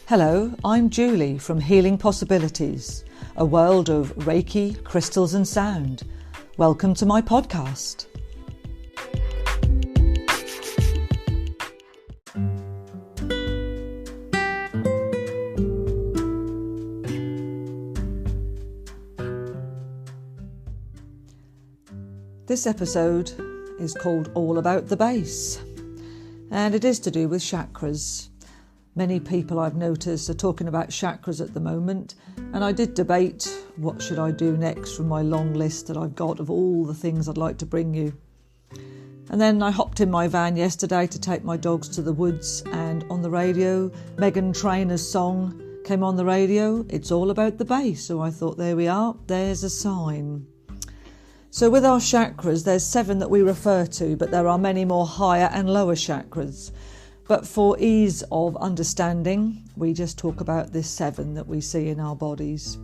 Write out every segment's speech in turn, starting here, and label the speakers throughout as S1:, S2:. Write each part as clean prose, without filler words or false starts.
S1: Hello, I'm Julie from Healing Possibilities, a world of Reiki, crystals and sound. Welcome to my podcast. This episode is called All About the Base, and it is to do with chakras. Many people I've noticed are talking about chakras at the moment, and I did debate what should I do next from my long list that I've got of all the things I'd like to bring you. And then I hopped in my van yesterday to take my dogs to the woods, and on the radio, Meghan Trainor's song came on the radio. It's all about the base, so I thought, there we are, there's a sign. So with our chakras, there's 7 that we refer to, but there are many more higher and lower chakras. But for ease of understanding, we just talk about this 7 that we see in our bodies.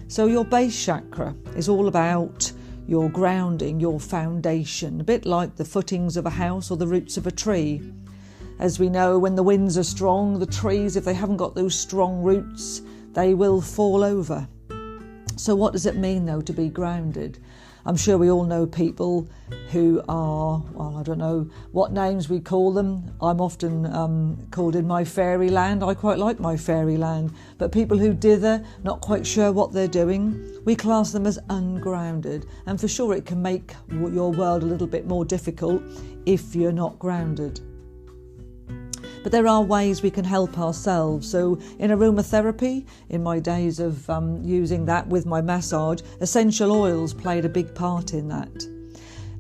S1: So your base chakra is all about your grounding, your foundation, a bit like the footings of a house or the roots of a tree. As we know, when the winds are strong, the trees, if they haven't got those strong roots, they will fall over. So what does it mean, though, to be grounded? I'm sure we all know people who are, well, I don't know what names we call them. I'm often called in my fairyland. I quite like my fairyland. But people who dither, not quite sure what they're doing, we class them as ungrounded. And for sure it can make your world a little bit more difficult if you're not grounded. But there are ways we can help ourselves. So in aromatherapy, in my days of using that with my massage, essential oils played a big part in that.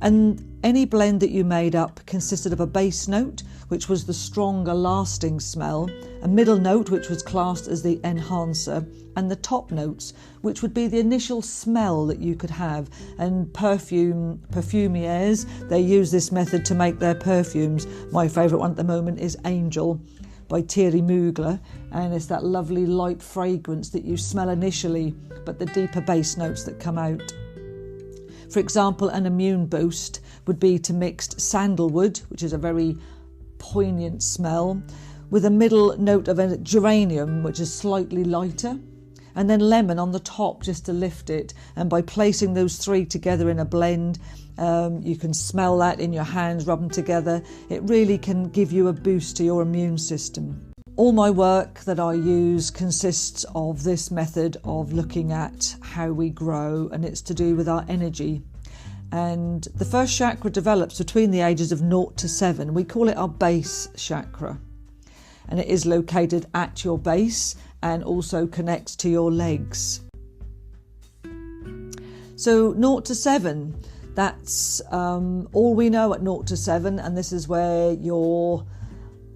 S1: And any blend that you made up consisted of a base note, which was the stronger lasting smell, a middle note, which was classed as the enhancer, and the top notes, which would be the initial smell that you could have. And perfumiers, they use this method to make their perfumes. My favourite one at the moment is Angel by Thierry Mugler, and it's that lovely light fragrance that you smell initially, but the deeper base notes that come out. For example, an immune boost would be to mix sandalwood, which is a very poignant smell, with a middle note of a geranium, which is slightly lighter, and then lemon on the top just to lift it. And by placing those 3 together in a blend, you can smell that in your hands, rub them together. It really can give you a boost to your immune system. All my work that I use consists of this method of looking at how we grow, and it's to do with our energy. And the first chakra develops between the ages of 0 to 7. We call it our base chakra. And it is located at your base and also connects to your legs. So 0 to 7, that's all we know at 0 to 7, and this is where your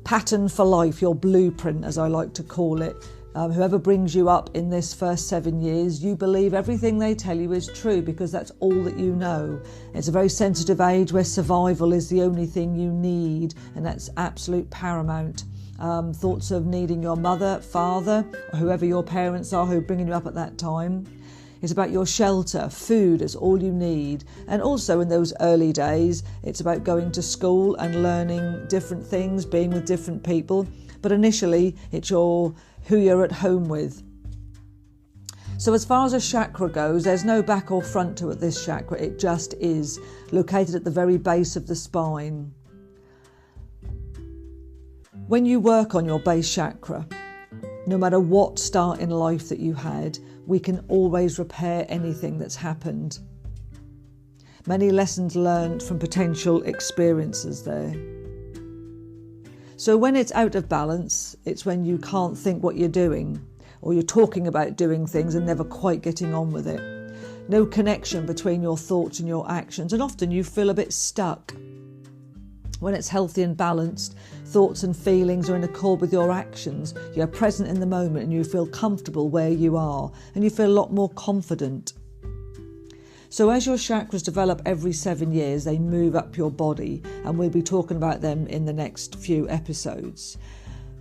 S1: pattern for life, your blueprint, as I like to call it, whoever brings you up in this first 7 years, you believe everything they tell you is true because that's all that you know. It's a very sensitive age where survival is the only thing you need, and that's absolute paramount. Thoughts of needing your mother, father, or whoever your parents are who are bringing you up at that time. It's about your shelter, food is all you need. And also in those early days, it's about going to school and learning different things, being with different people. But initially, it's who you're at home with. So as far as a chakra goes, there's no back or front to it, this chakra. It just is, located at the very base of the spine. When you work on your base chakra, no matter what start in life that you had, we can always repair anything that's happened. Many lessons learned from potential experiences there. So when it's out of balance, it's when you can't think what you're doing, or you're talking about doing things and never quite getting on with it. No connection between your thoughts and your actions, and often you feel a bit stuck. When it's healthy and balanced, thoughts and feelings are in accord with your actions. You're present in the moment and you feel comfortable where you are, and you feel a lot more confident. So as your chakras develop every 7 years, they move up your body, and we'll be talking about them in the next few episodes.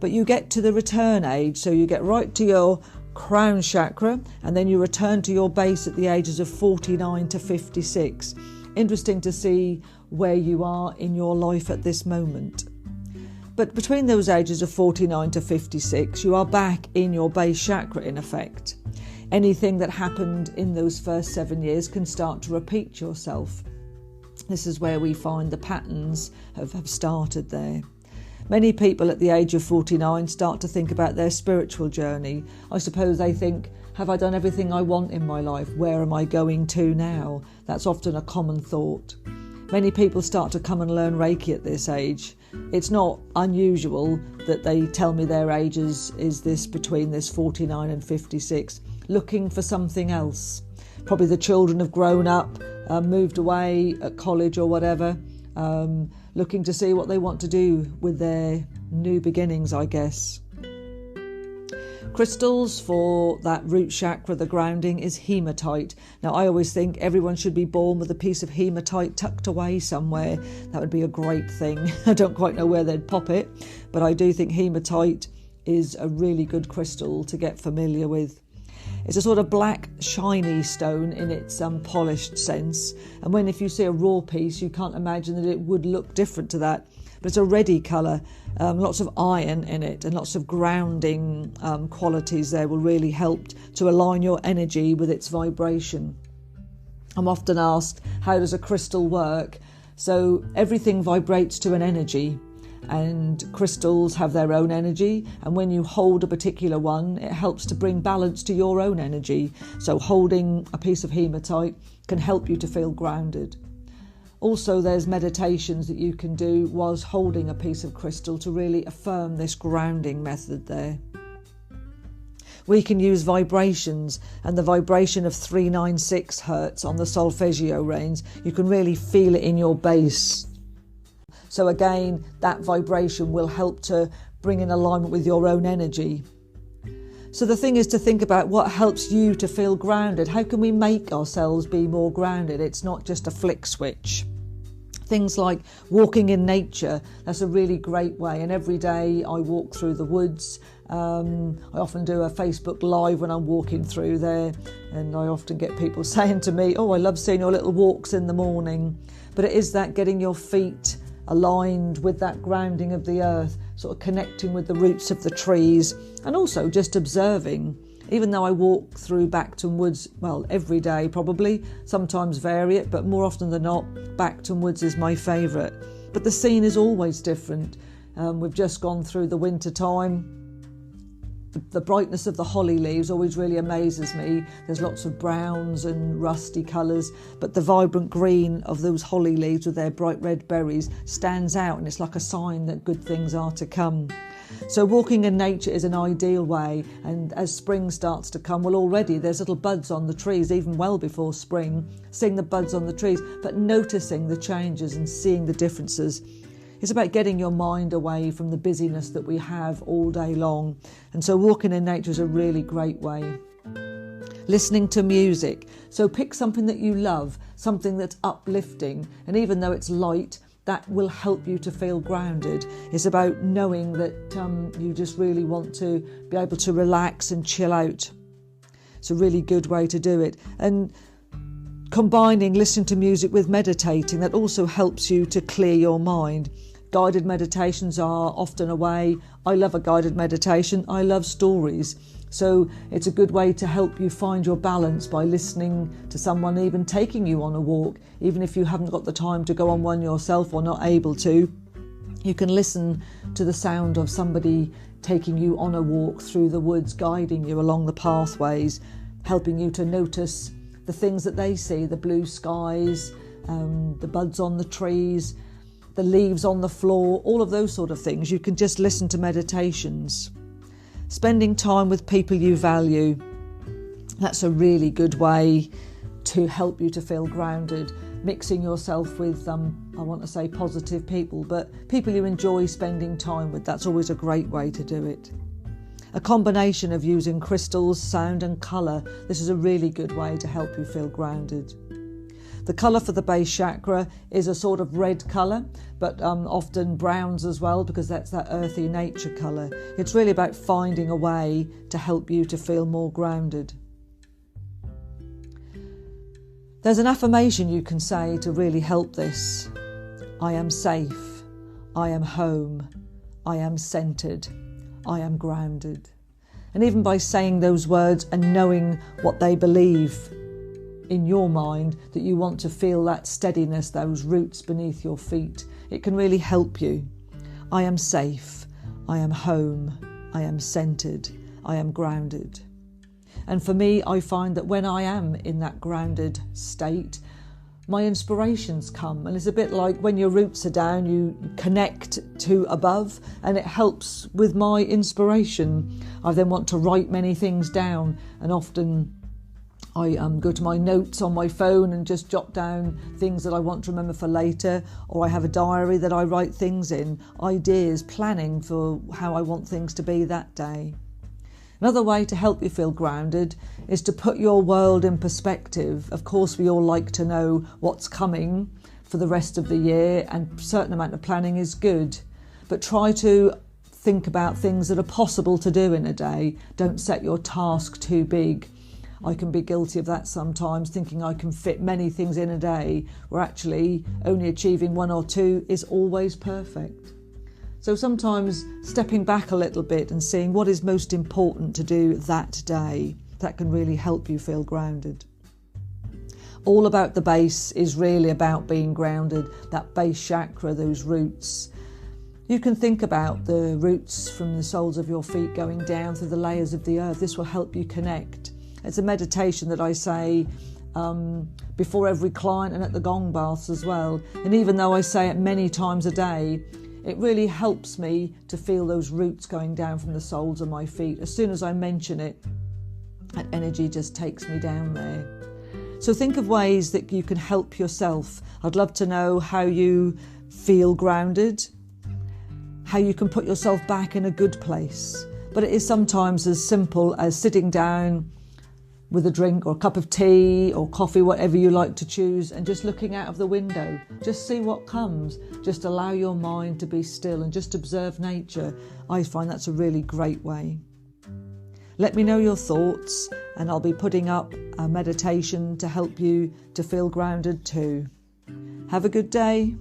S1: But you get to the return age, so you get right to your crown chakra, and then you return to your base at the ages of 49 to 56. Interesting to see where you are in your life at this moment. But between those ages of 49 to 56, you are back in your base chakra in effect. Anything that happened in those first 7 years can start to repeat yourself. This is where we find the patterns have started there. Many people at the age of 49 start to think about their spiritual journey. I suppose they think, have I done everything I want in my life? Where am I going to now? That's often a common thought. Many people start to come and learn Reiki at this age. It's not unusual that they tell me their ages is this between this 49 and 56, looking for something else. Probably the children have grown up, moved away at college or whatever, looking to see what they want to do with their new beginnings, I guess. Crystals for that root chakra, the grounding, is hematite. Now, I always think everyone should be born with a piece of hematite tucked away somewhere. That would be a great thing. I don't quite know where they'd pop it, but I do think hematite is a really good crystal to get familiar with. It's a sort of black, shiny stone in its polished sense. And if you see a raw piece, you can't imagine that it would look different to that. But it's a reddy colour, lots of iron in it, and lots of grounding qualities there will really help to align your energy with its vibration. I'm often asked, how does a crystal work? So everything vibrates to an energy, and crystals have their own energy, and when you hold a particular one, it helps to bring balance to your own energy. So holding a piece of hematite can help you to feel grounded. Also, there's meditations that you can do whilst holding a piece of crystal to really affirm this grounding method there. We can use vibrations, and the vibration of 396 hertz on the solfeggio range, you can really feel it in your base. So again, that vibration will help to bring in alignment with your own energy. So the thing is to think about what helps you to feel grounded. How can we make ourselves be more grounded? It's not just a flick switch. Things like walking in nature, that's a really great way. And every day I walk through the woods. I often do a Facebook Live when I'm walking through there. And I often get people saying to me, oh, I love seeing your little walks in the morning. But it is that getting your feet aligned with that grounding of the earth, sort of connecting with the roots of the trees, and also just observing. Even though I walk through Bacton Woods, well, every day probably, sometimes vary it, but more often than not, Bacton Woods is my favourite. But the scene is always different. We've just gone through the winter time. The brightness of the holly leaves always really amazes me. There's lots of browns and rusty colours, but the vibrant green of those holly leaves with their bright red berries stands out, and it's like a sign that good things are to come. So walking in nature is an ideal way, and as spring starts to come, well, already there's little buds on the trees, even well before spring, seeing the buds on the trees, but noticing the changes and seeing the differences. It's about getting your mind away from the busyness that we have all day long. And so walking in nature is a really great way. Listening to music. So pick something that you love, something that's uplifting. And even though it's light, that will help you to feel grounded. It's about knowing that you just really want to be able to relax and chill out. It's a really good way to do it. And combining listening to music with meditating, that also helps you to clear your mind. Guided meditations are often a way. I love a guided meditation. I love stories. So it's a good way to help you find your balance by listening to someone even taking you on a walk. Even if you haven't got the time to go on one yourself or not able to, you can listen to the sound of somebody taking you on a walk through the woods, guiding you along the pathways, helping you to notice the things that they see, the blue skies, the buds on the trees, the leaves on the floor, all of those sort of things. You can just listen to meditations. Spending time with people you value, that's a really good way to help you to feel grounded. Mixing yourself with, I want to say positive people, but people you enjoy spending time with, that's always a great way to do it. A combination of using crystals, sound and colour, this is a really good way to help you feel grounded. The colour for the base chakra is a sort of red colour, but often browns as well, because that's that earthy nature colour. It's really about finding a way to help you to feel more grounded. There's an affirmation you can say to really help this. I am safe. I am home. I am centered, I am grounded. And even by saying those words and knowing what they believe in your mind, that you want to feel that steadiness, those roots beneath your feet, it can really help you. I am safe, I am home, I am centered, I am grounded. And for me, I find that when I am in that grounded state, my inspirations come. And it's a bit like when your roots are down, you connect to above, and it helps with my inspiration. I then want to write many things down, and often I go to my notes on my phone and just jot down things that I want to remember for later, or I have a diary that I write things in, ideas, planning for how I want things to be that day. Another way to help you feel grounded is to put your world in perspective. Of course, we all like to know what's coming for the rest of the year, and a certain amount of planning is good. But try to think about things that are possible to do in a day. Don't set your task too big. I can be guilty of that sometimes, thinking I can fit many things in a day, where actually only achieving one or two is always perfect. So sometimes stepping back a little bit and seeing what is most important to do that day, that can really help you feel grounded. All About the Base is really about being grounded, that base chakra, those roots. You can think about the roots from the soles of your feet going down through the layers of the earth. This will help you connect. It's a meditation that I say before every client and at the gong baths as well. And even though I say it many times a day, it really helps me to feel those roots going down from the soles of my feet. As soon as I mention it, that energy just takes me down there. So think of ways that you can help yourself. I'd love to know how you feel grounded, how you can put yourself back in a good place. But it is sometimes as simple as sitting down with a drink or a cup of tea or coffee, whatever you like to choose, and just looking out of the window. Just see what comes. Just allow your mind to be still and just observe nature. I find that's a really great way. Let me know your thoughts, and I'll be putting up a meditation to help you to feel grounded too. Have a good day.